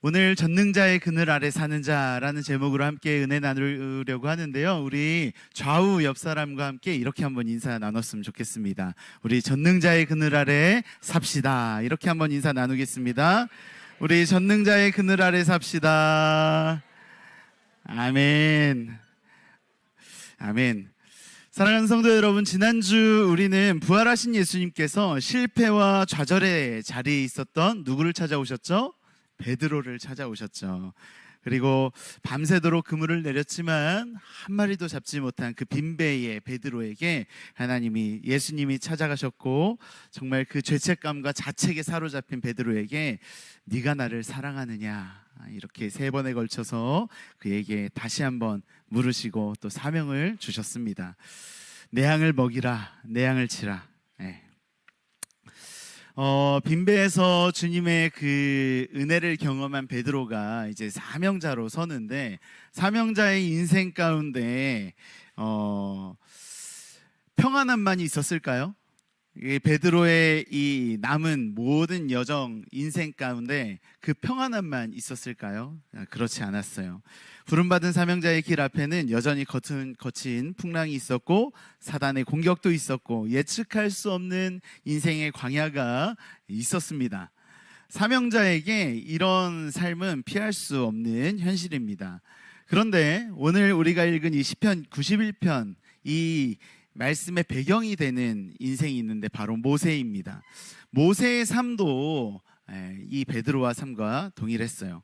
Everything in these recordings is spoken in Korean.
오늘 전능자의 그늘 아래 사는 자라는 제목으로 함께 은혜 나누려고 하는데요. 우리 좌우 옆 사람과 함께 이렇게 한번 인사 나눴으면 좋겠습니다. 우리 전능자의 그늘 아래 삽시다. 이렇게 한번 인사 나누겠습니다. 우리 전능자의 그늘 아래 삽시다. 아멘. 아멘. 사랑하는 성도 여러분, 지난주 우리는 부활하신 예수님께서 실패와 좌절의 자리에 있었던 누구를 찾아오셨죠? 베드로를 찾아오셨죠. 그리고 밤새도록 그물을 내렸지만 한 마리도 잡지 못한 그 빈배의 베드로에게 하나님이, 예수님이 찾아가셨고, 정말 그 죄책감과 자책에 사로잡힌 베드로에게 네가 나를 사랑하느냐, 이렇게 3번에 걸쳐서 그에게 다시 한번 물으시고 또 사명을 주셨습니다. 내 양을 먹이라, 내 양을 치라. 빈배에서 주님의 그 은혜를 경험한 베드로가 이제 사명자로 서는데, 사명자의 인생 가운데 평안함만이 있었을까요? 베드로의 이 남은 모든 여정, 인생 가운데 그 평안함만 있었을까요? 그렇지 않았어요. 부름받은 사명자의 길 앞에는 여전히 거친 풍랑이 있었고, 사단의 공격도 있었고, 예측할 수 없는 인생의 광야가 있었습니다. 사명자에게 이런 삶은 피할 수 없는 현실입니다. 그런데 오늘 우리가 읽은 이 시편 91편, 이 말씀의 배경이 되는 인생이 있는데 바로 모세입니다. 모세의 삶도 이 베드로와 삶과 동일했어요.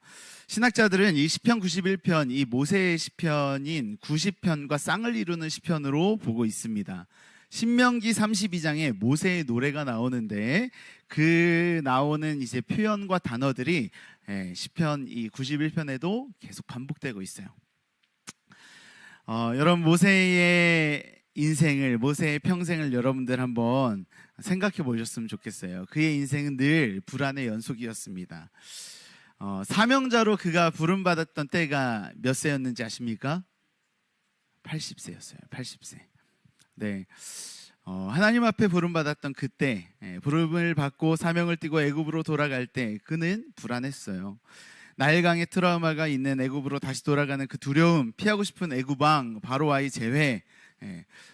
신학자들은 이 시편 91편, 이 모세의 시편인 90편과 쌍을 이루는 시편으로 보고 있습니다. 신명기 32장에 모세의 노래가 나오는데, 그 나오는 이제 표현과 단어들이 시편 이 91편에도 계속 반복되고 있어요. 여러분, 모세의 인생을, 모세의 평생을 여러분들 한번 생각해 보셨으면 좋겠어요. 그의 인생은 늘 불안의 연속이었습니다. 사명자로 그가 부름받았던 때가 몇 세였는지 아십니까? 80세였어요. 80세. 네. 하나님 앞에 부름받았던 그때, 부름을 받고 사명을 띠고 애굽으로 돌아갈 때 그는 불안했어요. 나일강의 트라우마가 있는 애굽으로 다시 돌아가는 그 두려움, 피하고 싶은 애굽왕 바로와의 재회,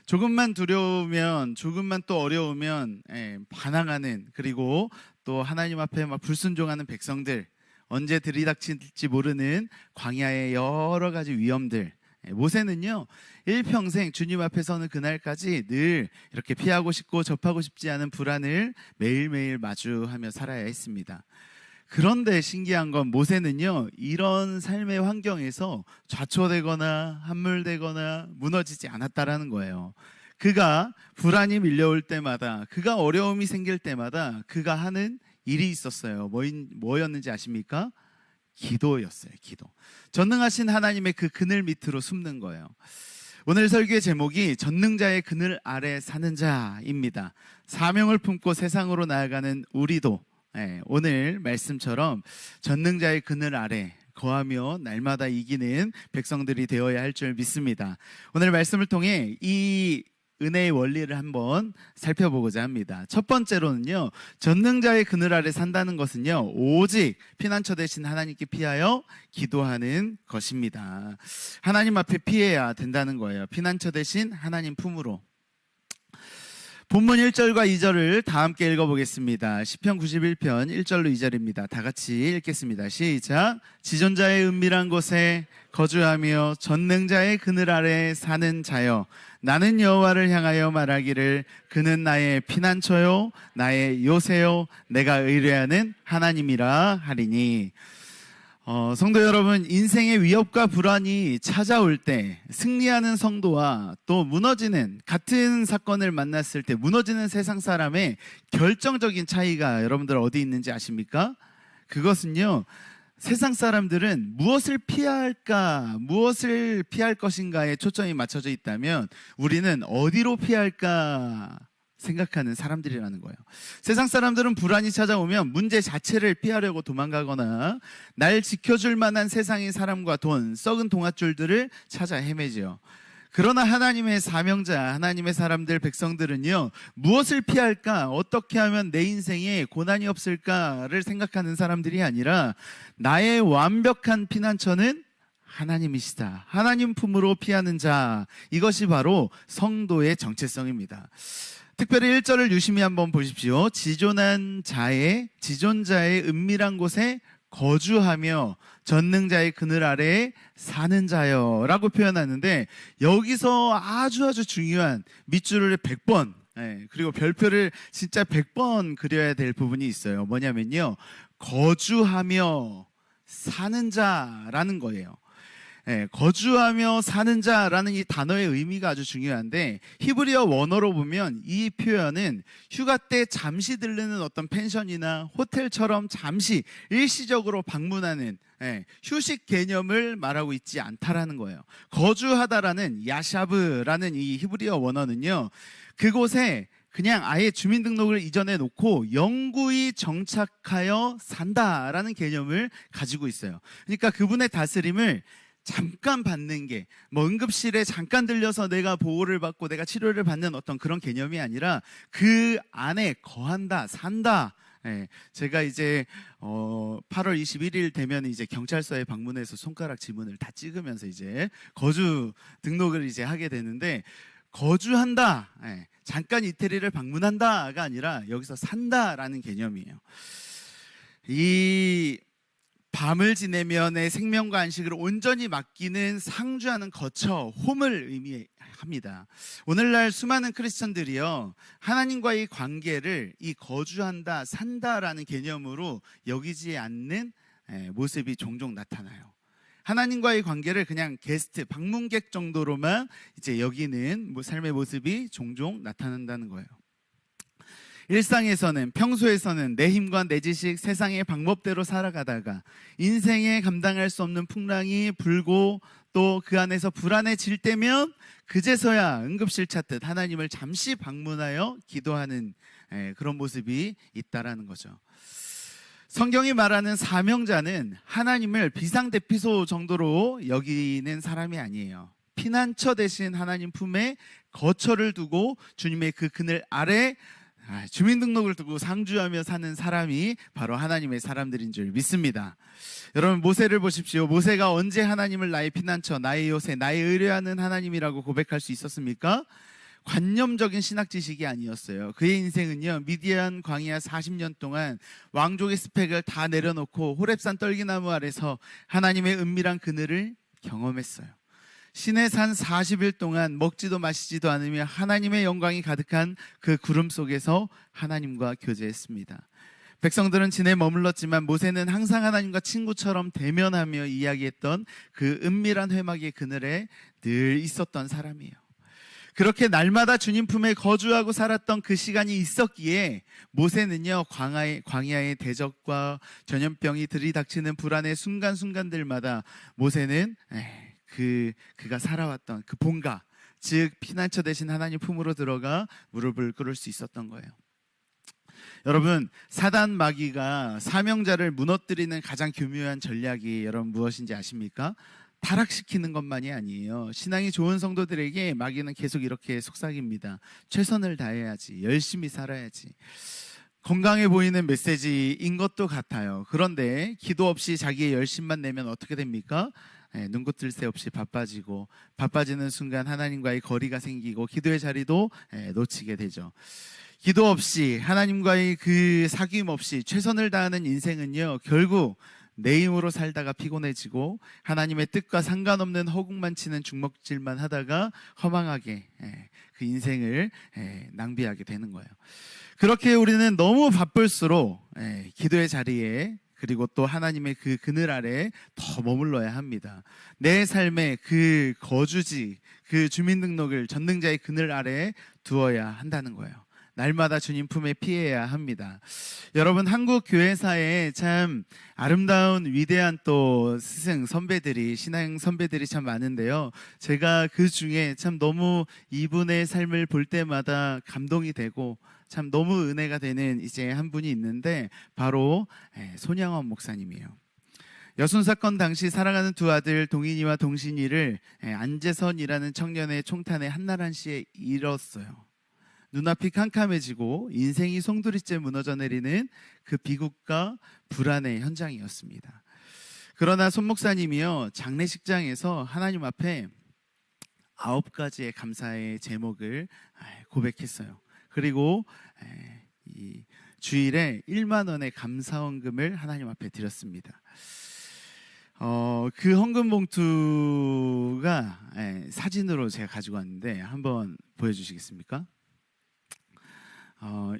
조금만 두려우면, 조금만 또 어려우면 반항하는, 그리고 또 하나님 앞에 막 불순종하는 백성들, 언제 들이닥칠지 모르는 광야의 여러 가지 위험들. 모세는요, 일평생 주님 앞에 서는 그날까지 늘 이렇게 피하고 싶고 접하고 싶지 않은 불안을 매일매일 마주하며 살아야 했습니다. 그런데 신기한 건 모세는요, 이런 삶의 환경에서 좌초되거나 함몰되거나 무너지지 않았다라는 거예요. 그가 불안이 밀려올 때마다, 그가 어려움이 생길 때마다 그가 하는 일이 있었어요. 뭐였는지 아십니까? 기도였어요. 기도. 전능하신 하나님의 그 그늘 밑으로 숨는 거예요. 오늘 설교의 제목이 전능자의 그늘 아래 사는 자입니다. 사명을 품고 세상으로 나아가는 우리도 오늘 말씀처럼 전능자의 그늘 아래 거하며 날마다 이기는 백성들이 되어야 할 줄 믿습니다. 오늘 말씀을 통해 이 은혜의 원리를 한번 살펴보고자 합니다. 첫 번째로는요, 전능자의 그늘 아래 산다는 것은요, 오직 피난처 되신 하나님께 피하여 기도하는 것입니다. 하나님 앞에 피해야 된다는 거예요. 피난처 되신 하나님 품으로. 본문 1절과 2절을 다 함께 읽어보겠습니다. 시편 91편 1절로 2절입니다. 다 같이 읽겠습니다. 시작. 지존자의 은밀한 곳에 거주하며 전능자의 그늘 아래 사는 자여, 나는 여호와를 향하여 말하기를 그는 나의 피난처요 나의 요새요 내가 의뢰하는 하나님이라 하리니. 성도 여러분, 인생의 위협과 불안이 찾아올 때 승리하는 성도와 또 무너지는, 같은 사건을 만났을 때 무너지는 세상 사람의 결정적인 차이가 여러분들 어디 있는지 아십니까? 그것은요, 세상 사람들은 무엇을 피할까, 무엇을 피할 것인가에 초점이 맞춰져 있다면 우리는 어디로 피할까 생각하는 사람들이라는 거예요. 세상 사람들은 불안이 찾아오면 문제 자체를 피하려고 도망가거나 날 지켜줄 만한 세상의 사람과 돈, 썩은 동아줄들을 찾아 헤매죠. 그러나 하나님의 사명자, 하나님의 사람들, 백성들은요, 무엇을 피할까? 어떻게 하면 내 인생에 고난이 없을까를 생각하는 사람들이 아니라 나의 완벽한 피난처는 하나님이시다. 하나님 품으로 피하는 자. 이것이 바로 성도의 정체성입니다. 특별히 1절을 유심히 한번 보십시오. 지존자의 은밀한 곳에 거주하며 전능자의 그늘 아래에 사는 자여 라고 표현하는데, 여기서 아주 중요한 밑줄을 100번, 그리고 별표를 진짜 100번 그려야 될 부분이 있어요. 뭐냐면요, 거주하며 사는 자라는 거예요. 거주하며 사는 자라는 이 단어의 의미가 아주 중요한데, 히브리어 원어로 보면 이 표현은 휴가 때 잠시 들르는 어떤 펜션이나 호텔처럼 잠시 일시적으로 방문하는 휴식 개념을 말하고 있지 않다라는 거예요. 거주하다라는 야샤브라는 이 히브리어 원어는요, 그곳에 그냥 아예 주민등록을 이전해 놓고 영구히 정착하여 산다라는 개념을 가지고 있어요. 그러니까 그분의 다스림을 잠깐 받는 게, 뭐 응급실에 잠깐 들려서 내가 보호를 받고 내가 치료를 받는 어떤 그런 개념이 아니라 그 안에 거한다, 산다. 제가 이제 8월 21일 되면 이제 경찰서에 방문해서 손가락 지문을 다 찍으면서 이제 거주 등록을 이제 하게 되는데, 거주한다, 잠깐 이태리를 방문한다가 아니라 여기서 산다라는 개념이에요. 이 밤을 지내며 내 생명과 안식을 온전히 맡기는 상주하는 거처, 홈을 의미합니다. 오늘날 수많은 크리스천들이요, 하나님과의 관계를 이 거주한다, 산다라는 개념으로 여기지 않는 모습이 종종 나타나요. 하나님과의 관계를 그냥 게스트, 방문객 정도로만 이제 여기는 삶의 모습이 종종 나타난다는 거예요. 일상에서는, 평소에서는 내 힘과 내 지식, 세상의 방법대로 살아가다가 인생에 감당할 수 없는 풍랑이 불고 또 그 안에서 불안해질 때면 그제서야 응급실 찾듯 하나님을 잠시 방문하여 기도하는 그런 모습이 있다라는 거죠. 성경이 말하는 사명자는 하나님을 비상대피소 정도로 여기는 사람이 아니에요. 피난처 대신 하나님 품에 거처를 두고 주님의 그 그늘 아래 주민등록을 두고 상주하며 사는 사람이 바로 하나님의 사람들인 줄 믿습니다. 여러분, 모세를 보십시오. 모세가 언제 하나님을 나의 피난처, 나의 요새, 나의 의뢰하는 하나님이라고 고백할 수 있었습니까? 관념적인 신학 지식이 아니었어요. 그의 인생은요, 미디안 광야 40년 동안 왕족의 스펙을 다 내려놓고 호렙산 떨기나무 아래서 하나님의 은밀한 그늘을 경험했어요. 시내산 40일 동안 먹지도 마시지도 않으며 하나님의 영광이 가득한 그 구름 속에서 하나님과 교제했습니다. 백성들은 진에 머물렀지만 모세는 항상 하나님과 친구처럼 대면하며 이야기했던 그 은밀한 회막의 그늘에 늘 있었던 사람이에요. 그렇게 날마다 주님 품에 거주하고 살았던 그 시간이 있었기에 모세는요, 광야의 대적과 전염병이 들이닥치는 불안의 순간순간들마다 모세는 그가 살아왔던 그 본가, 즉 피난처 대신 하나님 품으로 들어가 무릎을 꿇을 수 있었던 거예요. 여러분, 사단 마귀가 사명자를 무너뜨리는 가장 교묘한 전략이 여러분 무엇인지 아십니까? 타락시키는 것만이 아니에요. 신앙이 좋은 성도들에게 마귀는 계속 이렇게 속삭입니다. 최선을 다해야지, 열심히 살아야지. 건강해 보이는 메시지인 것도 같아요. 그런데 기도 없이 자기의 열심만 내면 어떻게 됩니까? 눈꽃 뜰 새 없이 바빠지고, 바빠지는 순간 하나님과의 거리가 생기고 기도의 자리도 놓치게 되죠. 기도 없이, 하나님과의 그 사귐 없이 최선을 다하는 인생은요, 결국 내 힘으로 살다가 피곤해지고 하나님의 뜻과 상관없는 허공만 치는 중먹질만 하다가 허망하게 그 인생을 낭비하게 되는 거예요. 그렇게 우리는 너무 바쁠수록 기도의 자리에, 그리고 또 하나님의 그 그늘 아래 더 머물러야 합니다. 내 삶의 그 거주지, 그 주민등록을 전능자의 그늘 아래에 두어야 한다는 거예요. 날마다 주님 품에 피해야 합니다. 여러분, 한국 교회사에 참 아름다운 위대한 또 스승 선배들이, 신앙 선배들이 참 많은데요, 제가 그 중에 참 너무 이분의 삶을 볼 때마다 감동이 되고 참 너무 은혜가 되는 이제 한 분이 있는데 바로 손양원 목사님이에요. 여순 사건 당시 사랑하는 두 아들 동인이와 동신이를 안재선이라는 청년의 총탄에 한나란 씨에 잃었어요. 눈앞이 캄캄해지고 인생이 송두리째 무너져 내리는 그 비극과 불안의 현장이었습니다. 그러나 손 목사님이요, 장례식장에서 하나님 앞에 9가지의 감사의 제목을 고백했어요. 그리고 이 주일에 1만 원의 감사헌금을 하나님 앞에 드렸습니다. 그 헌금 봉투가 사진으로 제가 가지고 왔는데 한번 보여주시겠습니까?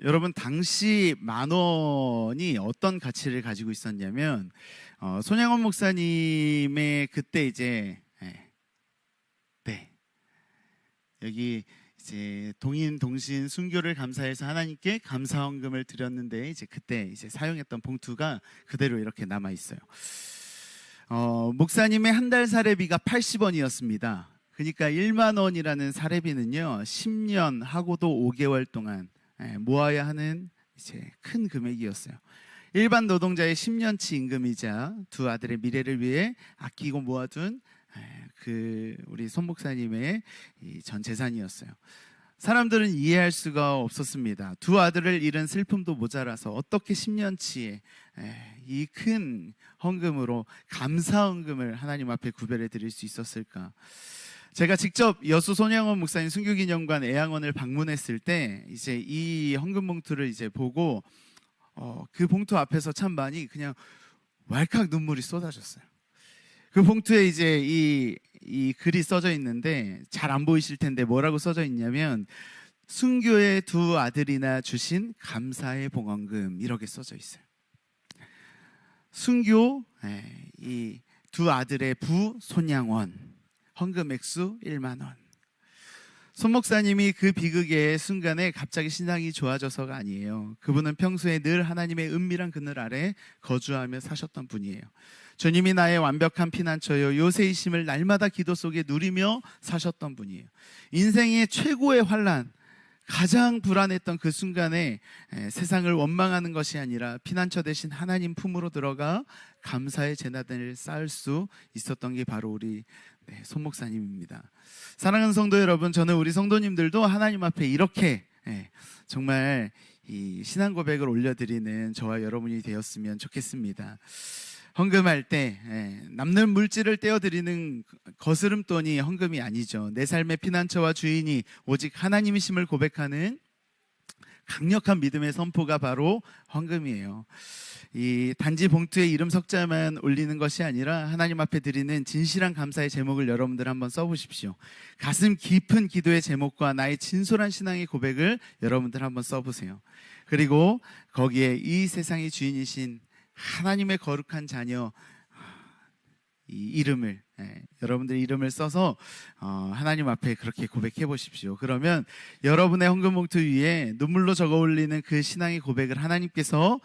여러분, 당시 10,000원이 어떤 가치를 가지고 있었냐면, 손양원 목사님의 그때 이제 여기 이제 동인 동신 순교를 감사해서 하나님께 감사헌금을 드렸는데, 이제 그때 이제 사용했던 봉투가 그대로 이렇게 남아 있어요. 목사님의 한 달 사례비가 80원이었습니다. 그러니까 1만 원이라는 사례비는요, 10년 하고도 5개월 동안 모아야 하는 이제 큰 금액이었어요. 일반 노동자의 10년치 임금이자 두 아들의 미래를 위해 아끼고 모아둔 그 우리 손 목사님의 전 재산이었어요. 사람들은 이해할 수가 없었습니다. 두 아들을 잃은 슬픔도 모자라서 어떻게 10년치의 이 큰 헌금으로 감사헌금을 하나님 앞에 구별해 드릴 수 있었을까? 제가 직접 여수 손양원 목사님 순교기념관 애양원을 방문했을 때 이제 이 헌금 봉투를 이제 보고 그 봉투 앞에서 참 많이 그냥 왈칵 눈물이 쏟아졌어요. 그 봉투에 이제 이 글이 써져 있는데 잘 안 보이실 텐데 뭐라고 써져 있냐면, 순교의 두 아들이나 주신 감사의 봉헌금, 이렇게 써져 있어요. 순교 이 두 아들의 부 손양원, 헌금 액수 1만 원. 손 목사님이 그 비극의 순간에 갑자기 신앙이 좋아져서가 아니에요. 그분은 평소에 늘 하나님의 은밀한 그늘 아래 거주하며 사셨던 분이에요. 주님이 나의 완벽한 피난처요 요새이심을 날마다 기도 속에 누리며 사셨던 분이에요. 인생의 최고의 환난, 가장 불안했던 그 순간에 세상을 원망하는 것이 아니라 피난처 대신 하나님 품으로 들어가 감사의 재단을 쌓을 수 있었던 게 바로 우리 손 목사님입니다. 사랑하는 성도 여러분, 저는 우리 성도님들도 하나님 앞에 이렇게 정말 이 신앙 고백을 올려드리는 저와 여러분이 되었으면 좋겠습니다. 헌금할 때 남는 물질을 떼어드리는 거스름돈이 헌금이 아니죠. 내 삶의 피난처와 주인이 오직 하나님이심을 고백하는 강력한 믿음의 선포가 바로 헌금이에요. 이 단지 봉투에 이름 석자만 올리는 것이 아니라 하나님 앞에 드리는 진실한 감사의 제목을 여러분들 한번 써보십시오. 가슴 깊은 기도의 제목과 나의 진솔한 신앙의 고백을 여러분들 한번 써보세요. 그리고 거기에 이 세상의 주인이신 하나님의 거룩한 자녀 이 이름을 여러분들 이름을 써서 하나님 앞에 그렇게 고백해 보십시오. 그러면 여러분의 헌금 봉투 위에 눈물로 적어 올리는 그 신앙의 고백을 하나님께서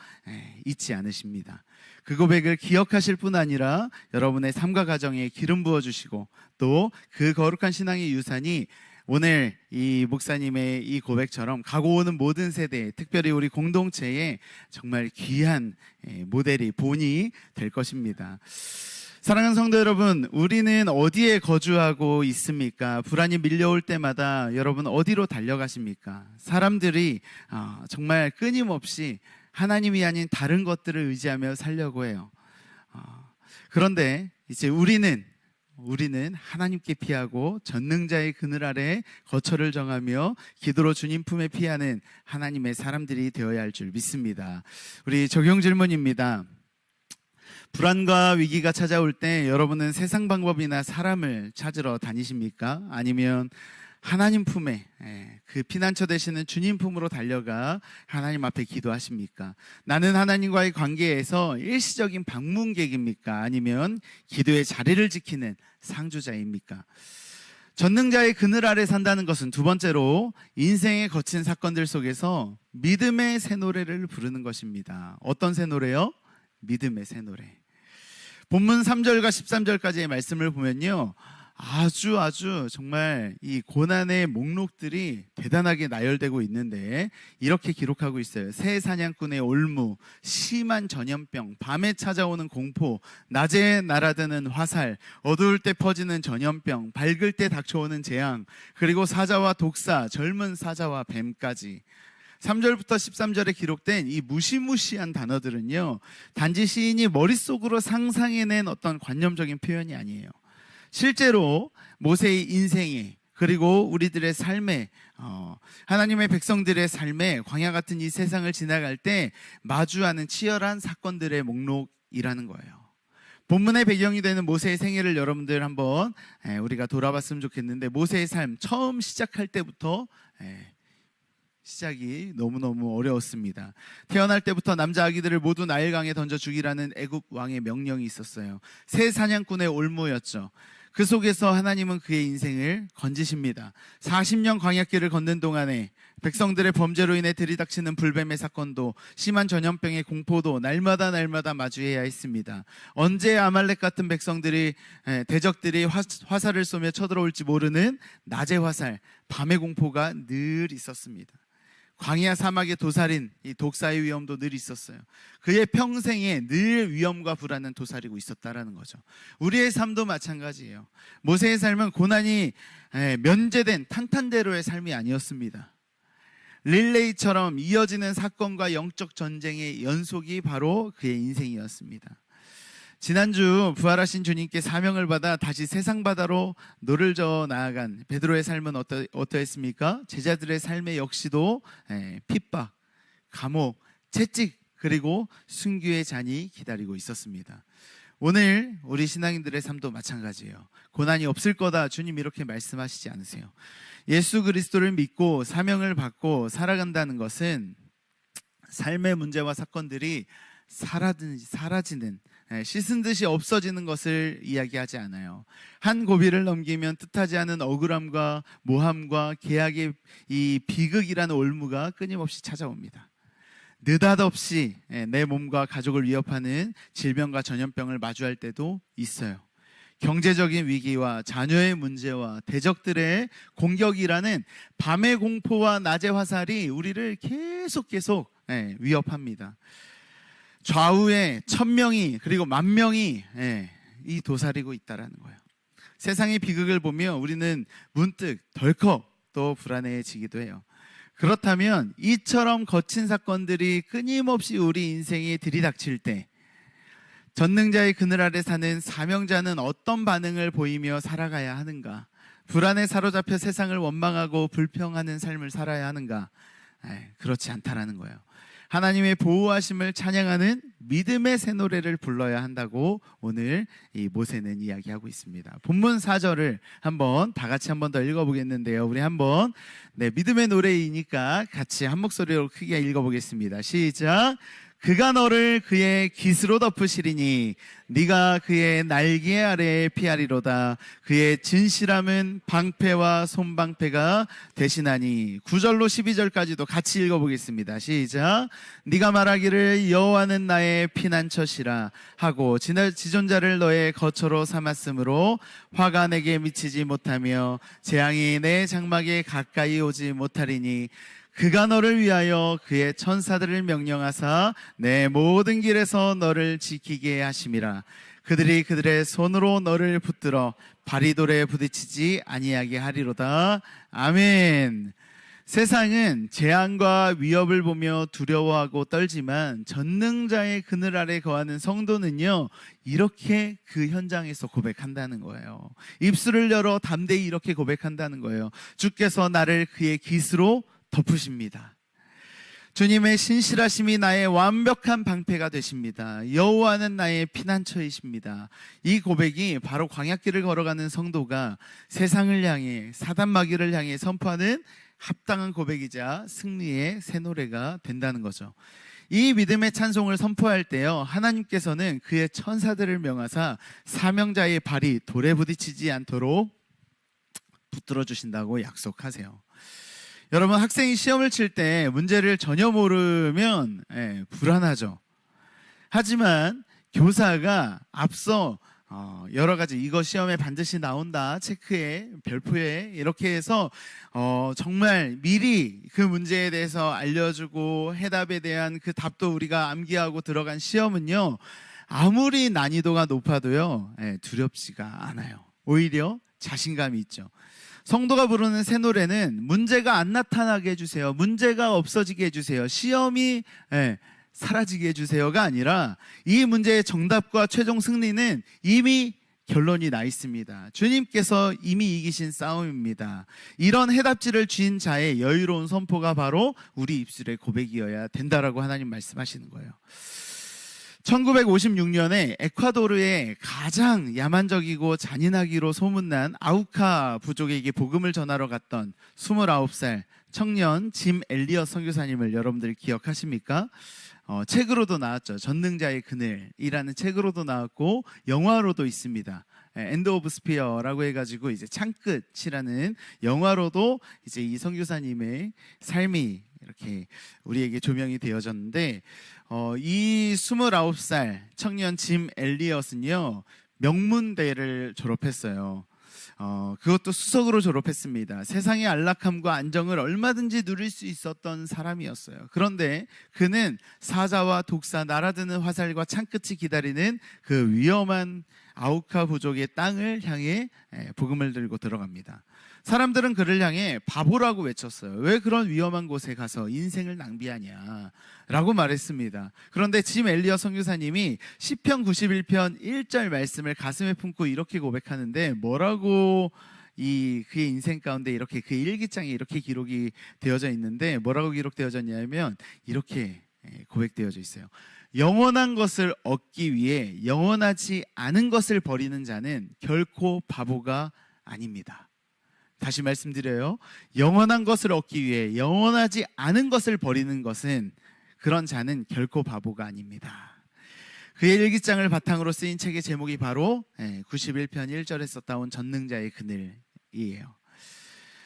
잊지 않으십니다. 그 고백을 기억하실 뿐 아니라 여러분의 삶과 가정에 기름 부어 주시고, 또 그 거룩한 신앙의 유산이 오늘 이 목사님의 이 고백처럼 가고 오는 모든 세대, 특별히 우리 공동체에 정말 귀한 모델이 본이 될 것입니다. 사랑하는 성도 여러분, 우리는 어디에 거주하고 있습니까? 불안이 밀려올 때마다 여러분 어디로 달려가십니까? 사람들이 정말 끊임없이 하나님이 아닌 다른 것들을 의지하며 살려고 해요. 그런데 이제 우리는 하나님께 피하고 전능자의 그늘 아래 거처를 정하며 기도로 주님 품에 피하는 하나님의 사람들이 되어야 할 줄 믿습니다. 우리 적용 질문입니다. 불안과 위기가 찾아올 때 여러분은 세상 방법이나 사람을 찾으러 다니십니까? 아니면 하나님 품에 그 피난처 되시는 주님 품으로 달려가 하나님 앞에 기도하십니까? 나는 하나님과의 관계에서 일시적인 방문객입니까? 아니면 기도의 자리를 지키는 상주자입니까? 전능자의 그늘 아래 산다는 것은 두 번째로 인생의 거친 사건들 속에서 믿음의 새 노래를 부르는 것입니다. 어떤 새 노래요? 믿음의 새 노래. 본문 3절과 13절까지의 말씀을 보면요, 아주 정말 이 고난의 목록들이 대단하게 나열되고 있는데 이렇게 기록하고 있어요. 새 사냥꾼의 올무, 심한 전염병, 밤에 찾아오는 공포, 낮에 날아드는 화살, 어두울 때 퍼지는 전염병, 밝을 때 닥쳐오는 재앙, 그리고 사자와 독사, 젊은 사자와 뱀까지. 3절부터 13절에 기록된 이 무시무시한 단어들은요, 단지 시인이 머릿속으로 상상해낸 어떤 관념적인 표현이 아니에요. 실제로 모세의 인생에, 그리고 우리들의 삶에, 하나님의 백성들의 삶에, 광야 같은 이 세상을 지나갈 때 마주하는 치열한 사건들의 목록이라는 거예요. 본문의 배경이 되는 모세의 생애를 여러분들 한번 우리가 돌아봤으면 좋겠는데, 모세의 삶 처음 시작할 때부터 시작이 너무너무 어려웠습니다. 태어날 때부터 남자 아기들을 모두 나일강에 던져 죽이라는 애굽 왕의 명령이 있었어요. 새 사냥꾼의 올무였죠. 그 속에서 하나님은 그의 인생을 건지십니다. 40년 광야길을 걷는 동안에 백성들의 범죄로 인해 들이닥치는 불뱀의 사건도, 심한 전염병의 공포도 날마다 마주해야 했습니다. 언제 아말렉 같은 백성들이, 대적들이 화살을 쏘며 쳐들어올지 모르는 낮의 화살, 밤의 공포가 늘 있었습니다. 광야 사막의 도살인, 이 독사의 위험도 늘 있었어요. 그의 평생에 늘 위험과 불안은 도사리고 있었다라는 거죠. 우리의 삶도 마찬가지예요. 모세의 삶은 고난이 면제된 탄탄대로의 삶이 아니었습니다. 릴레이처럼 이어지는 사건과 영적 전쟁의 연속이 바로 그의 인생이었습니다. 지난주 부활하신 주님께 사명을 받아 다시 세상 바다로 노를 저어 나아간 베드로의 삶은 어떠했습니까? 제자들의 삶의 역시도 핍박, 감옥, 채찍, 그리고 순교의 잔이 기다리고 있었습니다. 오늘 우리 신앙인들의 삶도 마찬가지예요. 고난이 없을 거다, 주님 이렇게 말씀하시지 않으세요. 예수 그리스도를 믿고 사명을 받고 살아간다는 것은 삶의 문제와 사건들이 사라지는, 씻은 듯이 없어지는 것을 이야기하지 않아요. 한 고비를 넘기면 뜻하지 않은 억울함과 모함과 계약의 이 비극이라는 올무가 끊임없이 찾아옵니다. 느닷없이 내 몸과 가족을 위협하는 질병과 전염병을 마주할 때도 있어요. 경제적인 위기와 자녀의 문제와 대적들의 공격이라는 밤의 공포와 낮의 화살이 우리를 계속 위협합니다. 좌우에 1000명이 그리고 10,000명이 이 도사리고 있다라는 거예요. 세상의 비극을 보며 우리는 문득 덜컥 또 불안해지기도 해요. 그렇다면 이처럼 거친 사건들이 끊임없이 우리 인생에 들이닥칠 때 전능자의 그늘 아래 사는 사명자는 어떤 반응을 보이며 살아가야 하는가? 불안에 사로잡혀 세상을 원망하고 불평하는 삶을 살아야 하는가? 그렇지 않다라는 거예요. 하나님의 보호하심을 찬양하는 믿음의 새 노래를 불러야 한다고 오늘 이 모세는 이야기하고 있습니다. 본문 4절을 다 같이 한 번 더 읽어보겠는데요. 우리 한번 믿음의 노래이니까 같이 한 목소리로 크게 읽어보겠습니다. 시작. 그가 너를 그의 깃으로 덮으시리니 네가 그의 날개 아래에 피하리로다. 그의 진실함은 방패와 손방패가 되시나니. 9절로 12절까지도 같이 읽어보겠습니다. 시작. 네가 말하기를 여호와는 나의 피난처시라 하고 지존자를 너의 거처로 삼았으므로 화가 내게 미치지 못하며 재앙이 내 장막에 가까이 오지 못하리니 그가 너를 위하여 그의 천사들을 명령하사 내 모든 길에서 너를 지키게 하심이라. 그들이 그들의 손으로 너를 붙들어 발이 돌에 부딪히지 아니하게 하리로다. 아멘. 세상은 재앙과 위협을 보며 두려워하고 떨지만 전능자의 그늘 아래 거하는 성도는요, 이렇게 그 현장에서 고백한다는 거예요. 입술을 열어 담대히 이렇게 고백한다는 거예요. 주께서 나를 그의 깃으로 덮으십니다. 주님의 신실하심이 나의 완벽한 방패가 되십니다. 여호와는 나의 피난처이십니다. 이 고백이 바로 광야길을 걸어가는 성도가 세상을 향해, 사단 마귀를 향해 선포하는 합당한 고백이자 승리의 새 노래가 된다는 거죠. 이 믿음의 찬송을 선포할 때요, 하나님께서는 그의 천사들을 명하사 사명자의 발이 돌에 부딪히지 않도록 붙들어 주신다고 약속하세요. 여러분, 학생이 시험을 칠 때 문제를 전혀 모르면 불안하죠. 하지만 교사가 앞서 여러 가지 이거 시험에 반드시 나온다 체크해 별표에 이렇게 해서 정말 미리 그 문제에 대해서 알려주고 해답에 대한 그 답도 우리가 암기하고 들어간 시험은요, 아무리 난이도가 높아도요, 두렵지가 않아요. 오히려 자신감이 있죠. 성도가 부르는 새 노래는 문제가 안 나타나게 해주세요, 문제가 없어지게 해주세요, 시험이 사라지게 해주세요가 아니라 이 문제의 정답과 최종 승리는 이미 결론이 나 있습니다. 주님께서 이미 이기신 싸움입니다. 이런 해답지를 쥔 자의 여유로운 선포가 바로 우리 입술의 고백이어야 된다라고 하나님 말씀하시는 거예요. 1956년에 에콰도르의 가장 야만적이고 잔인하기로 소문난 아우카 부족에게 복음을 전하러 갔던 29살 청년 짐 엘리엇 선교사님을 여러분들 기억하십니까? 책으로도 나왔죠. 전능자의 그늘이라는 책으로도 나왔고 영화로도 있습니다. 엔드 오브 스피어라고 해가지고 이제 창끝이라는 영화로도 이제 이 선교사님의 삶이 이렇게 우리에게 조명이 되어졌는데, 이 29살 청년 짐 엘리엇은요, 명문대를 졸업했어요. 그것도 수석으로 졸업했습니다. 세상의 안락함과 안정을 얼마든지 누릴 수 있었던 사람이었어요. 그런데 그는 사자와 독사, 날아드는 화살과 창끝이 기다리는 그 위험한 아우카 부족의 땅을 향해 복음을 들고 들어갑니다. 사람들은 그를 향해 바보라고 외쳤어요. 왜 그런 위험한 곳에 가서 인생을 낭비하냐 라고 말했습니다. 그런데 짐 엘리엇 선교사님이 시편 91편 1절 말씀을 가슴에 품고 이렇게 고백하는데, 뭐라고 그의 인생 가운데 이렇게 그 일기장에 이렇게 기록이 되어져 있는데, 뭐라고 기록되어졌냐면 이렇게 고백되어져 있어요. 영원한 것을 얻기 위해 영원하지 않은 것을 버리는 자는 결코 바보가 아닙니다. 다시 말씀드려요. 영원한 것을 얻기 위해 영원하지 않은 것을 버리는 것은, 그런 자는 결코 바보가 아닙니다. 그의 일기장을 바탕으로 쓰인 책의 제목이 바로 91편 1절에서 따온 전능자의 그늘이에요.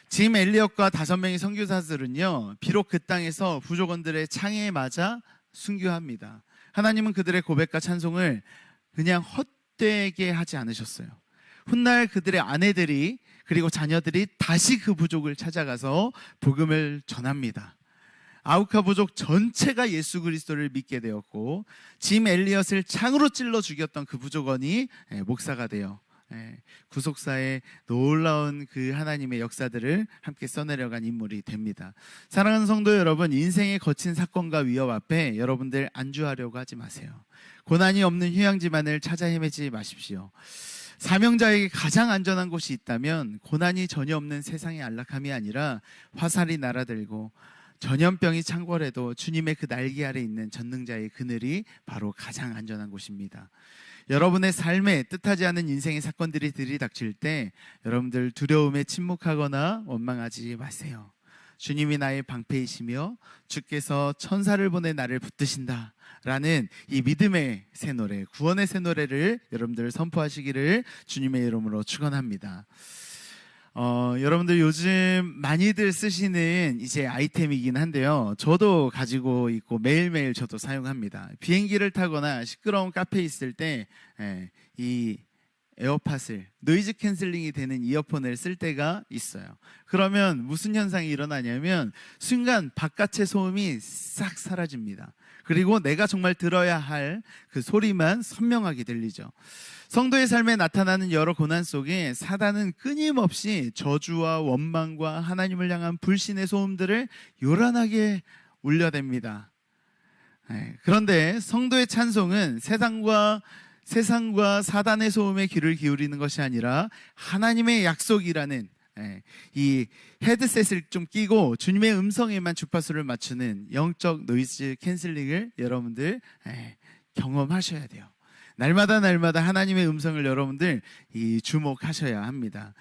짐 엘리엇과 5명의 선교사들은요, 비록 그 땅에서 부족원들의 창에 맞아 순교합니다. 하나님은 그들의 고백과 찬송을 그냥 헛되게 하지 않으셨어요. 훗날 그들의 아내들이 그리고 자녀들이 다시 그 부족을 찾아가서 복음을 전합니다. 아우카 부족 전체가 예수 그리스도를 믿게 되었고, 짐 엘리엇을 창으로 찔러 죽였던 그 부족원이 목사가 되어 구속사의 놀라운 그 하나님의 역사들을 함께 써내려간 인물이 됩니다. 사랑하는 성도 여러분, 인생의 거친 사건과 위협 앞에 여러분들 안주하려고 하지 마세요. 고난이 없는 휴양지만을 찾아 헤매지 마십시오. 사명자에게 가장 안전한 곳이 있다면 고난이 전혀 없는 세상의 안락함이 아니라 화살이 날아들고 전염병이 창궐해도 주님의 그 날개 아래 있는 전능자의 그늘이 바로 가장 안전한 곳입니다. 여러분의 삶에 뜻하지 않은 인생의 사건들이 들이닥칠 때 여러분들 두려움에 침묵하거나 원망하지 마세요. 주님이 나의 방패이시며 주께서 천사를 보내 나를 붙드신다 라는 이 믿음의 새 노래, 구원의 새 노래를 여러분들 선포하시기를 주님의 이름으로 축원합니다. 여러분들 요즘 많이들 쓰시는 이제 아이템이긴 한데요, 저도 가지고 있고 매일매일 저도 사용합니다. 비행기를 타거나 시끄러운 카페에 있을 때 이 에어팟을, 노이즈 캔슬링이 되는 이어폰을 쓸 때가 있어요. 그러면 무슨 현상이 일어나냐면 순간 바깥의 소음이 싹 사라집니다. 그리고 내가 정말 들어야 할 그 소리만 선명하게 들리죠. 성도의 삶에 나타나는 여러 고난 속에 사단은 끊임없이 저주와 원망과 하나님을 향한 불신의 소음들을 요란하게 울려댑니다. 그런데 성도의 찬송은 세상과 사단의 소음에 귀를 기울이는 것이 아니라 하나님의 약속이라는 이 헤드셋을 좀 끼고 주님의 음성에만 주파수를 맞추는 영적 노이즈 캔슬링을 여러분들 경험하셔야 돼요. 날마다 하나님의 음성을 여러분들 주목하셔야 합니다.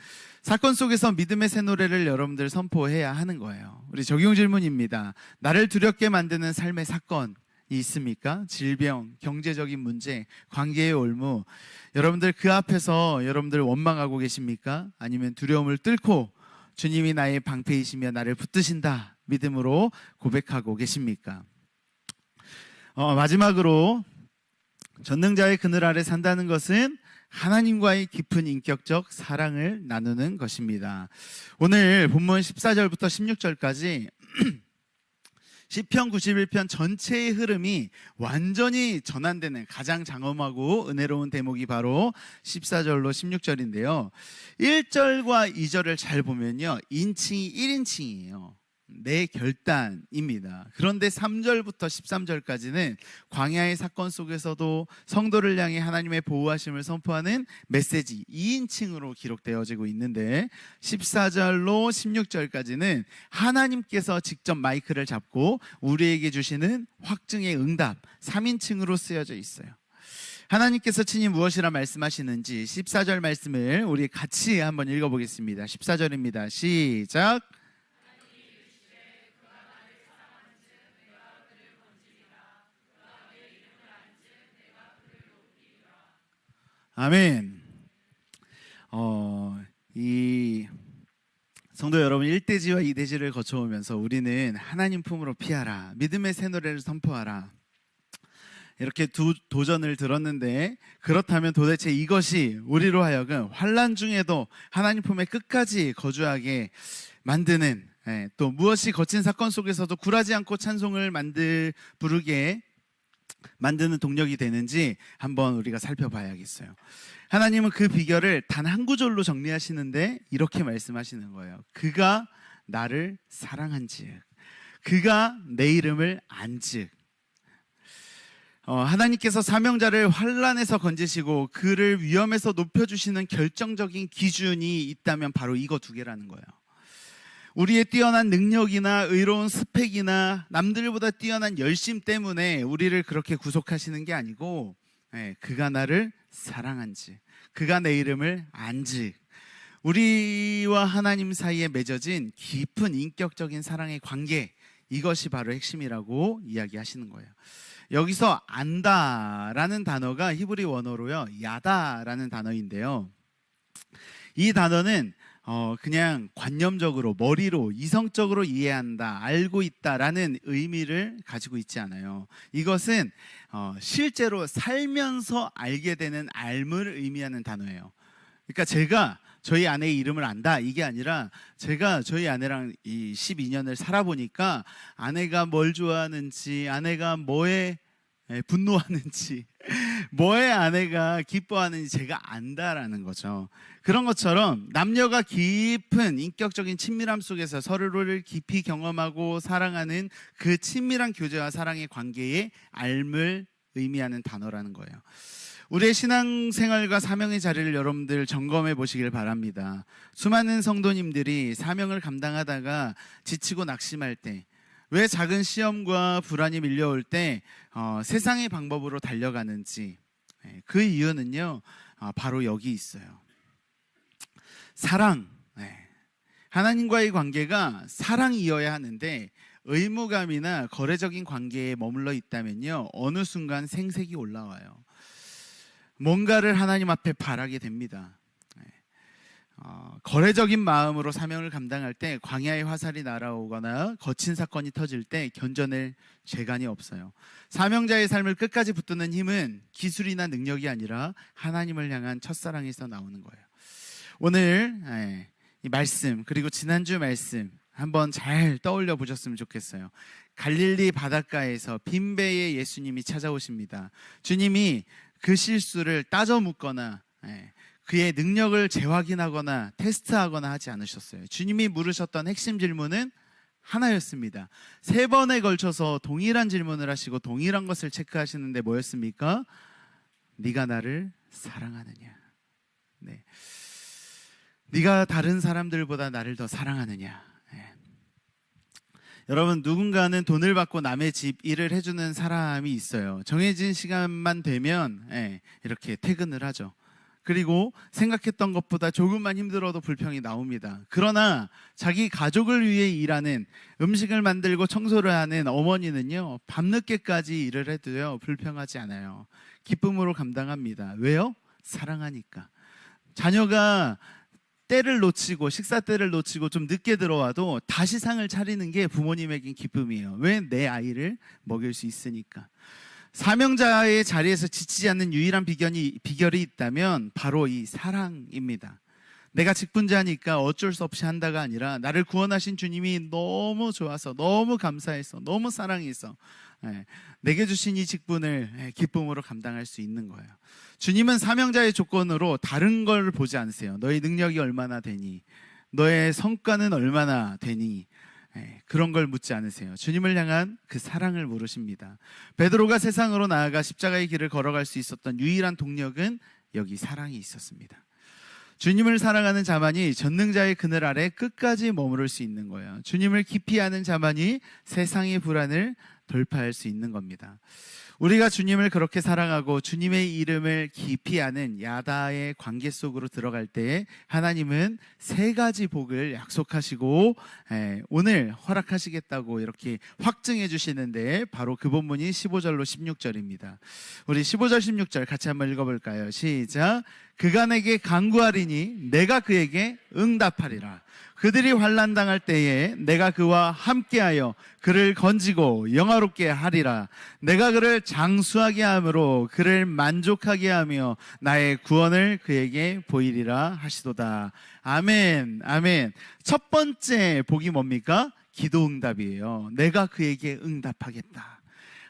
사건 속에서 믿음의 새 노래를 여러분들 선포해야 하는 거예요. 우리 적용 질문입니다. 나를 두렵게 만드는 삶의 사건이 있습니까? 질병, 경제적인 문제, 관계의 올무, 여러분들 그 앞에서 여러분들 원망하고 계십니까? 아니면 두려움을 뚫고 주님이 나의 방패이시며 나를 붙드신다 믿음으로 고백하고 계십니까? 마지막으로 전능자의 그늘 아래 산다는 것은 하나님과의 깊은 인격적 사랑을 나누는 것입니다. 오늘 본문 14절부터 16절까지 시편 91편 전체의 흐름이 완전히 전환되는 가장 장엄하고 은혜로운 대목이 바로 14절로 16절인데요. 1절과 2절을 잘 보면요, 인칭이 1인칭이에요. 내 결단입니다. 그런데 3절부터 13절까지는 광야의 사건 속에서도 성도를 향해 하나님의 보호하심을 선포하는 메시지 2인칭으로 기록되어지고 있는데, 14절로 16절까지는 하나님께서 직접 마이크를 잡고 우리에게 주시는 확증의 응답 3인칭으로 쓰여져 있어요. 하나님께서 친히 무엇이라 말씀하시는지 14절 말씀을 우리 같이 한번 읽어보겠습니다. 14절입니다. 시작. 아멘. 이 성도 여러분, 1대지와 2대지를 거쳐오면서 우리는 하나님 품으로 피하라, 믿음의 새 노래를 선포하라, 이렇게 두 도전을 들었는데, 그렇다면 도대체 이것이 우리로 하여금 환난 중에도 하나님 품에 끝까지 거주하게 만드는, 또 무엇이 거친 사건 속에서도 굴하지 않고 찬송을 부르게 만드는 동력이 되는지 한번 우리가 살펴봐야겠어요. 하나님은 그 비결을 단 한 구절로 정리하시는데 이렇게 말씀하시는 거예요. 그가 나를 사랑한즉, 그가 내 이름을 안즉. 하나님께서 사명자를 환난에서 건지시고 그를 위험에서 높여주시는 결정적인 기준이 있다면 바로 이거 두 개라는 거예요. 우리의 뛰어난 능력이나 의로운 스펙이나 남들보다 뛰어난 열심 때문에 우리를 그렇게 구속하시는 게 아니고, 그가 나를 사랑한지, 그가 내 이름을 안지, 우리와 하나님 사이에 맺어진 깊은 인격적인 사랑의 관계, 이것이 바로 핵심이라고 이야기하시는 거예요. 여기서 안다라는 단어가 히브리 원어로요, 야다라는 단어인데요, 이 단어는 그냥 관념적으로 머리로 이성적으로 이해한다, 알고 있다라는 의미를 가지고 있지 않아요. 이것은 실제로 살면서 알게 되는 알을 의미하는 단어예요. 그러니까 제가 저희 아내의 이름을 안다, 이게 아니라 제가 저희 아내랑 이 12년을 살아보니까 아내가 뭘 좋아하는지, 아내가 뭐에 분노하는지, 뭐에 아내가 기뻐하는지 제가 안다라는 거죠. 그런 것처럼 남녀가 깊은 인격적인 친밀함 속에서 서로를 깊이 경험하고 사랑하는 그 친밀한 교제와 사랑의 관계의 알을 의미하는 단어라는 거예요. 우리의 신앙생활과 사명의 자리를 여러분들 점검해 보시길 바랍니다. 수많은 성도님들이 사명을 감당하다가 지치고 낙심할 때, 왜 작은 시험과 불안이 밀려올 때 세상의 방법으로 달려가는지, 그 이유는요, 바로 여기 있어요. 사랑. 하나님과의 관계가 사랑이어야 하는데 의무감이나 거래적인 관계에 머물러 있다면요, 어느 순간 생색이 올라와요. 뭔가를 하나님 앞에 바라게 됩니다. 거래적인 마음으로 사명을 감당할 때 광야의 화살이 날아오거나 거친 사건이 터질 때 견뎌낼 재간이 없어요. 사명자의 삶을 끝까지 붙드는 힘은 기술이나 능력이 아니라 하나님을 향한 첫사랑에서 나오는 거예요. 오늘 이 말씀, 그리고 지난주 말씀 한번 잘 떠올려 보셨으면 좋겠어요. 갈릴리 바닷가에서 빈배에 예수님이 찾아오십니다. 주님이 그 실수를 따져 묻거나 그의 능력을 재확인하거나 테스트하거나 하지 않으셨어요. 주님이 물으셨던 핵심 질문은 하나였습니다. 3번에 걸쳐서 동일한 질문을 하시고 동일한 것을 체크하시는데 뭐였습니까? 네가 나를 사랑하느냐? 네. 네가 다른 사람들보다 나를 더 사랑하느냐? 여러분, 누군가는 돈을 받고 남의 집 일을 해주는 사람이 있어요. 정해진 시간만 되면 이렇게 퇴근을 하죠. 그리고 생각했던 것보다 조금만 힘들어도 불평이 나옵니다. 그러나 자기 가족을 위해 일하는, 음식을 만들고 청소를 하는 어머니는요, 밤늦게까지 일을 해도요 불평하지 않아요. 기쁨으로 감당합니다. 왜요? 사랑하니까. 자녀가 때를 놓치고, 식사 때를 놓치고 좀 늦게 들어와도 다시 상을 차리는 게 부모님에겐 기쁨이에요. 왜? 내 아이를 먹일 수 있으니까. 사명자의 자리에서 지치지 않는 유일한 비결이 있다면 바로 이 사랑입니다. 내가 직분자니까 어쩔 수 없이 한다가 아니라 나를 구원하신 주님이 너무 좋아서, 너무 감사해서, 너무 사랑해서 내게 주신 이 직분을 기쁨으로 감당할 수 있는 거예요. 주님은 사명자의 조건으로 다른 걸 보지 않으세요. 너의 능력이 얼마나 되니, 너의 성과는 얼마나 되니, 그런 걸 묻지 않으세요. 주님을 향한 그 사랑을 물으십니다. 베드로가 세상으로 나아가 십자가의 길을 걸어갈 수 있었던 유일한 동력은 여기 사랑이 있었습니다. 주님을 사랑하는 자만이 전능자의 그늘 아래 끝까지 머무를 수 있는 거예요. 주님을 깊이 아는 자만이 세상의 불안을 돌파할 수 있는 겁니다. 우리가 주님을 그렇게 사랑하고 주님의 이름을 깊이 아는 야다의 관계 속으로 들어갈 때 하나님은 세 가지 복을 약속하시고 오늘 허락하시겠다고 이렇게 확증해 주시는데, 바로 그 본문이 15절로 16절입니다. 우리 15절 16절 같이 한번 읽어볼까요? 시작. 그가 내게 간구하리니 내가 그에게 응답하리라. 그들이 환난당할 때에 내가 그와 함께하여 그를 건지고 영화롭게 하리라. 내가 그를 장수하게 함으로 그를 만족하게 하며 나의 구원을 그에게 보이리라 하시도다. 아멘, 아멘. 첫 번째 복이 뭡니까? 기도 응답이에요. 내가 그에게 응답하겠다.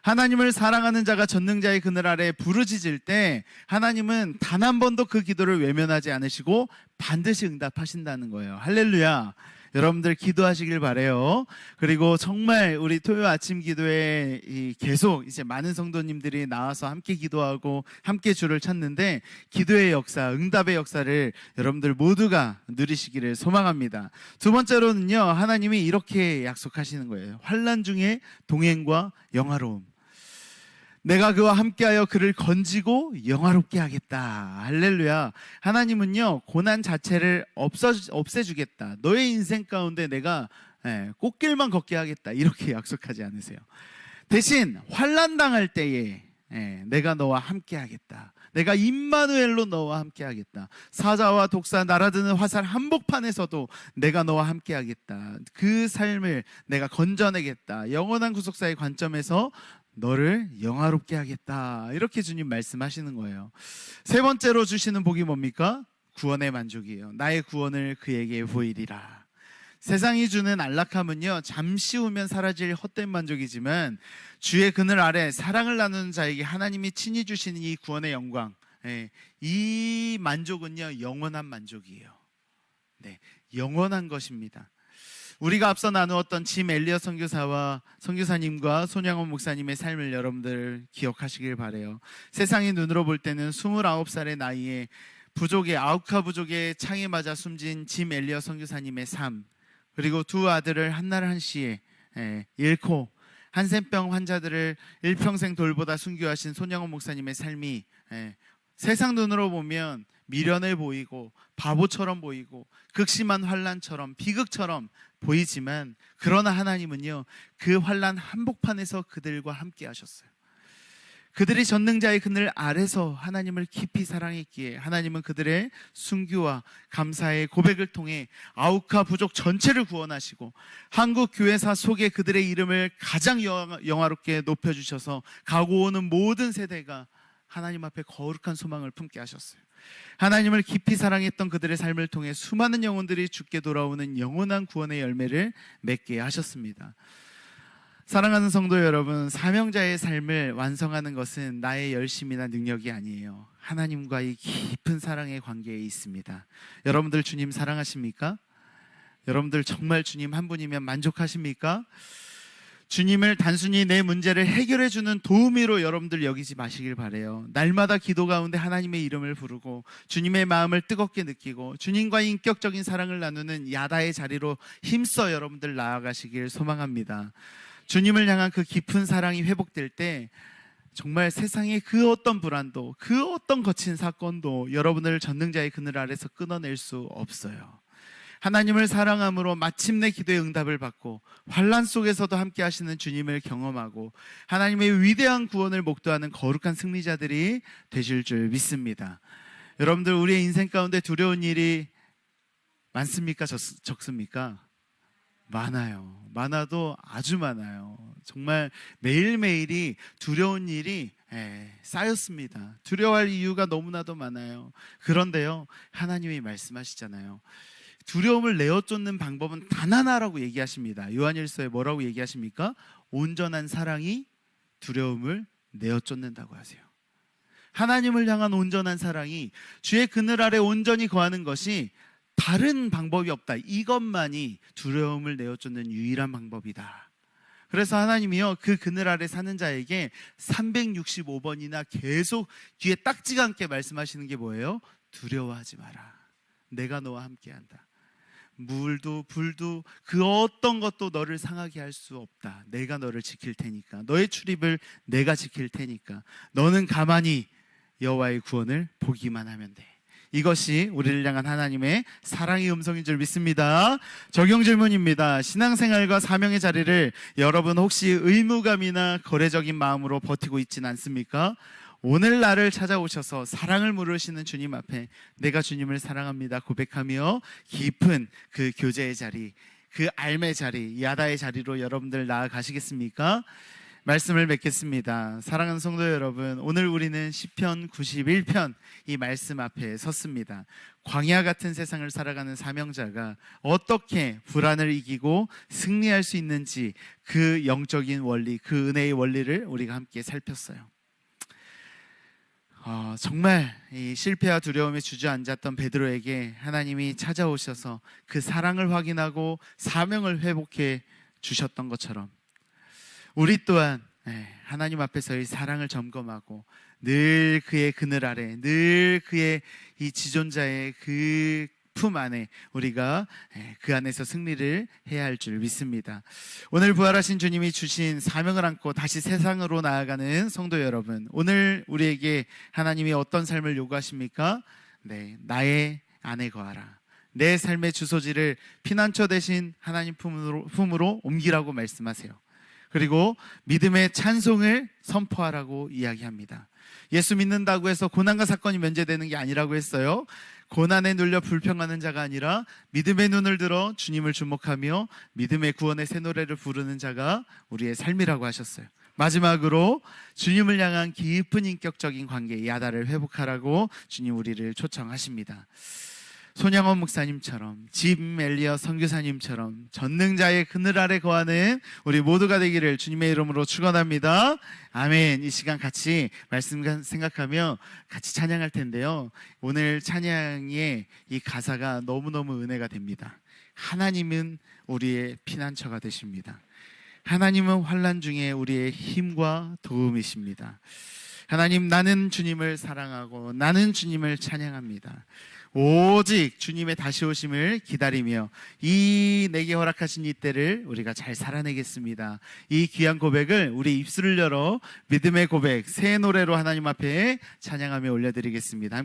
하나님을 사랑하는 자가 전능자의 그늘 아래 부르짖을 때 하나님은 단 한 번도 그 기도를 외면하지 않으시고 반드시 응답하신다는 거예요. 할렐루야. 여러분들 기도하시길 바래요. 그리고 정말 우리 토요 아침 기도에 계속 이제 많은 성도님들이 나와서 함께 기도하고 함께 주를 찾는데, 기도의 역사, 응답의 역사를 여러분들 모두가 누리시기를 소망합니다. 두 번째로는요, 하나님이 이렇게 약속하시는 거예요. 환난 중에 동행과 영화로움. 내가 그와 함께하여 그를 건지고 영화롭게 하겠다. 할렐루야. 하나님은요, 고난 자체를 없애주겠다. 너의 인생 가운데 내가 꽃길만 걷게 하겠다. 이렇게 약속하지 않으세요. 대신 환난 당할 때에 내가 너와 함께 하겠다. 내가 임마누엘로 너와 함께 하겠다. 사자와 독사, 날아드는 화살 한복판에서도 내가 너와 함께 하겠다. 그 삶을 내가 건져내겠다. 영원한 구속사의 관점에서 너를 영화롭게 하겠다. 이렇게 주님 말씀하시는 거예요. 세 번째로 주시는 복이 뭡니까? 구원의 만족이에요. 나의 구원을 그에게 보이리라. 세상이 주는 안락함은요, 잠시 후면 사라질 헛된 만족이지만 주의 그늘 아래 사랑을 나누는 자에게 하나님이 친히 주시는 이 구원의 영광, 이 만족은요, 영원한 만족이에요. 네, 영원한 것입니다. 우리가 앞서 나누었던 짐 엘리엇 선교사님과 손양원 목사님의 삶을 여러분들 기억하시길 바래요. 세상의 눈으로 볼 때는 29살의 나이에 아우카 부족의 창에 맞아 숨진 짐 엘리엇 선교사님의 삶, 그리고 두 아들을 한날 한시에 잃고 한센병 환자들을 일평생 돌보다 순교하신 손양원 목사님의 삶이 세상 눈으로 보면 미련해 보이고 바보처럼 보이고 극심한 환난처럼 비극처럼 보이지만, 그러나 하나님은요, 그 환난 한복판에서 그들과 함께 하셨어요. 그들이 전능자의 그늘 아래서 하나님을 깊이 사랑했기에 하나님은 그들의 순교와 감사의 고백을 통해 아우카 부족 전체를 구원하시고 한국 교회사 속에 그들의 이름을 가장 영화롭게 높여주셔서 가고 오는 모든 세대가 하나님 앞에 거룩한 소망을 품게 하셨어요. 하나님을 깊이 사랑했던 그들의 삶을 통해 수많은 영혼들이 주께 돌아오는 영원한 구원의 열매를 맺게 하셨습니다. 사랑하는 성도 여러분, 사명자의 삶을 완성하는 것은 나의 열심이나 능력이 아니에요. 하나님과의 깊은 사랑의 관계에 있습니다. 여러분들 주님 사랑하십니까? 여러분들 정말 주님 한 분이면 만족하십니까? 주님을 단순히 내 문제를 해결해 주는 도우미로 여러분들 여기지 마시길 바래요. 날마다 기도 가운데 하나님의 이름을 부르고 주님의 마음을 뜨겁게 느끼고 주님과의 인격적인 사랑을 나누는 야다의 자리로 힘써 여러분들 나아가시길 소망합니다. 주님을 향한 그 깊은 사랑이 회복될 때 정말 세상의 그 어떤 불안도, 그 어떤 거친 사건도 여러분을 전능자의 그늘 아래서 끊어낼 수 없어요. 하나님을 사랑함으로 마침내 기도의 응답을 받고 환난 속에서도 함께 하시는 주님을 경험하고 하나님의 위대한 구원을 목도하는 거룩한 승리자들이 되실 줄 믿습니다. 여러분들, 우리의 인생 가운데 두려운 일이 많습니까? 적습니까? 많아요. 많아도 아주 많아요. 정말 매일매일이 두려운 일이 쌓였습니다. 두려워할 이유가 너무나도 많아요. 그런데요, 하나님이 말씀하시잖아요. 두려움을 내어쫓는 방법은 단 하나라고 얘기하십니다. 요한일서에 뭐라고 얘기하십니까? 온전한 사랑이 두려움을 내어쫓는다고 하세요. 하나님을 향한 온전한 사랑이, 주의 그늘 아래 온전히 거하는 것이 다른 방법이 없다. 이것만이 두려움을 내어쫓는 유일한 방법이다. 그래서 하나님이요, 그 그늘 아래 사는 자에게 365번이나 계속 귀에 딱지가 않게 말씀하시는 게 뭐예요? 두려워하지 마라. 내가 너와 함께한다. 물도 불도 그 어떤 것도 너를 상하게 할 수 없다. 내가 너를 지킬 테니까. 너의 출입을 내가 지킬 테니까. 너는 가만히 여호와의 구원을 보기만 하면 돼. 이것이 우리를 향한 하나님의 사랑의 음성인 줄 믿습니다. 적용 질문입니다. 신앙생활과 사명의 자리를 여러분 혹시 의무감이나 거래적인 마음으로 버티고 있진 않습니까? 오늘 나를 찾아오셔서 사랑을 물으시는 주님 앞에 내가 주님을 사랑합니다 고백하며 깊은 그 교제의 자리, 그 알매 자리, 야다의 자리로 여러분들 나아가시겠습니까? 말씀을 맺겠습니다. 사랑하는 성도 여러분, 오늘 우리는 시편 91편 이 말씀 앞에 섰습니다. 광야 같은 세상을 살아가는 사명자가 어떻게 불안을 이기고 승리할 수 있는지, 그 영적인 원리, 그 은혜의 원리를 우리가 함께 살폈어요. 정말 이 실패와 두려움에 주저앉았던 베드로에게 하나님이 찾아오셔서 그 사랑을 확인하고 사명을 회복해 주셨던 것처럼 우리 또한 하나님 앞에서의 사랑을 점검하고 늘 그의 그늘 아래, 늘 그의 이 지존자의 그 품 안에 우리가 그 안에서 승리를 해야 할 줄 믿습니다. 오늘 부활하신 주님이 주신 사명을 안고 다시 세상으로 나아가는 성도 여러분, 오늘 우리에게 하나님이 어떤 삶을 요구하십니까? 나의 안에 거하라. 내 삶의 주소지를 피난처 대신 하나님 품으로 옮기라고 말씀하세요. 그리고 믿음의 찬송을 선포하라고 이야기합니다. 예수 믿는다고 해서 고난과 사건이 면제되는 게 아니라고 했어요. 고난에 눌려 불평하는 자가 아니라 믿음의 눈을 들어 주님을 주목하며 믿음의 구원의 새 노래를 부르는 자가 우리의 삶이라고 하셨어요. 마지막으로 주님을 향한 깊은 인격적인 관계, 야다를 회복하라고 주님 우리를 초청하십니다. 손양원 목사님처럼, 짐 엘리어 선교사님처럼 전능자의 그늘 아래 거하는 우리 모두가 되기를 주님의 이름으로 축원합니다. 아멘. 이 시간 같이 말씀 생각하며 같이 찬양할 텐데요, 오늘 찬양의 이 가사가 너무너무 은혜가 됩니다. 하나님은 우리의 피난처가 되십니다. 하나님은 환난 중에 우리의 힘과 도움이십니다. 하나님, 나는 주님을 사랑하고 나는 주님을 찬양합니다. 오직 주님의 다시 오심을 기다리며 이 내게 허락하신 이 때를 우리가 잘 살아내겠습니다. 이 귀한 고백을 우리 입술을 열어 믿음의 고백, 새 노래로 하나님 앞에 찬양하며 올려드리겠습니다.